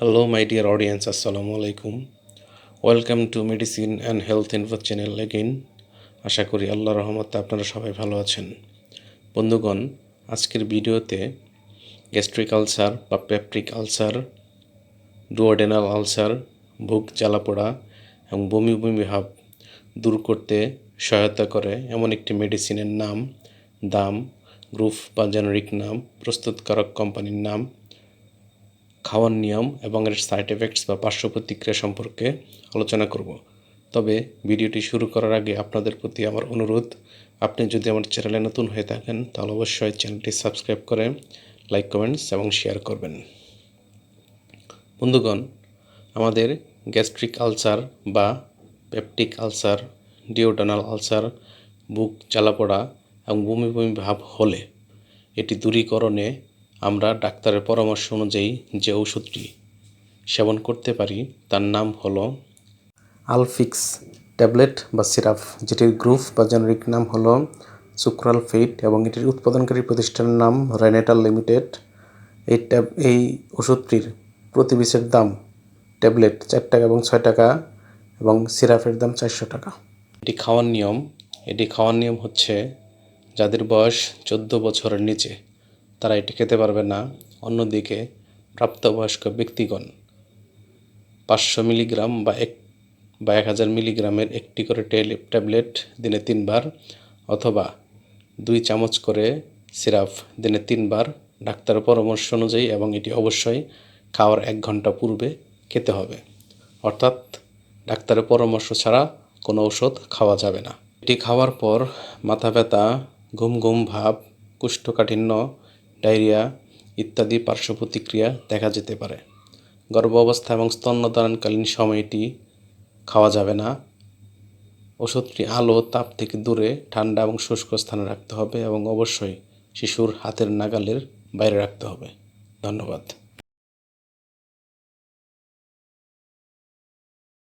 Hello, my dear audience. Assalamu alaikum. Welcome to Medicine and Health Info channel again. আশা করি আল্লাহর রহমতে আপনারা সবাই ভালো আছেন। বন্ধুগণ, আজকের ভিডিওতে গ্যাস্ট্রিক আলসার বা পেপটিক আলসার, ডুওডেনাল আলসার, বুক জ্বালাপোড়া এবং বমি বমি ভাব দূর করতে সহায়তা করে এমন একটি মেডিসিনের নাম, দাম, গ্রুপ বা জেনারিক নাম, প্রস্তুতকারক কোম্পানির নাম, খাওয়ার নিয়ম এবং এর সাইড এফেক্টস বা পার্শ্ব প্রতিক্রিয়া সম্পর্কে আলোচনা করব। তবে ভিডিওটি শুরু করার আগে আপনাদের প্রতি আমার অনুরোধ, আপনি যদি আমার চ্যানেলে নতুন হয়ে থাকেন তাহলে অবশ্যই চ্যানেলটি সাবস্ক্রাইব করে লাইক, কমেন্টস এবং শেয়ার করবেন। বন্ধুগণ, আমাদের গ্যাস্ট্রিক আলসার বা পেপটিক আলসার, ডিওডেনাল আলসার, বুক জ্বালাপোড়া এবং বমি বমি ভাব হলে এটি দূরীকরণে আমরা ডাক্তারের পরামর্শ অনুযায়ী যে ওষুধটি সেবন করতে পারি তার নাম হলো আলফিক্স ট্যাবলেট বা সিরাপ, যেটির গ্রুপ বা জেনারিক নাম হলো সুক্রালফেট এবং এটির উৎপাদনকারী প্রতিষ্ঠানের নাম রেনেটাল লিমিটেড। এই ওষুধটির প্রতি পিসের দাম ট্যাবলেট 4 টাকা এবং 6 টাকা এবং সিরাপের দাম 400 টাকা। এটি খাওয়ার নিয়ম হচ্ছে, যাদের বয়স 14 বছরের নিচে তারা এটি খেতে পারবে না। অন্যদিকে প্রাপ্তবয়স্ক ব্যক্তিগণ 500 মিলিগ্রাম বা 1000 মিলিগ্রামের একটি করে ট্যাবলেট দিনে 3 বার অথবা 2 চামচ করে সিরাপ দিনে 3 বার ডাক্তারের পরামর্শ অনুযায়ী, এবং এটি অবশ্যই খাওয়ার 1 ঘন্টা পূর্বে খেতে হবে। অর্থাৎ ডাক্তারের পরামর্শ ছাড়া কোনো ওষুধ খাওয়া যাবে না। এটি খাওয়ার পর মাথা ব্যথা, ঘুম ঘুম ভাব, কোষ্ঠকাঠিন্য, ডায়রিয়া ইত্যাদি পার্শ্ব প্রতিক্রিয়া দেখা যেতে পারে। গর্ভ অবস্থা এবং স্তন্যদানকালীন সময়টি খাওয়া যাবে না। ওষুধটি আলো তাপ থেকে দূরে ঠান্ডা এবং শুষ্ক স্থানে রাখতে হবে এবং অবশ্যই শিশুর হাতের নাগালের বাইরে রাখতে হবে। ধন্যবাদ।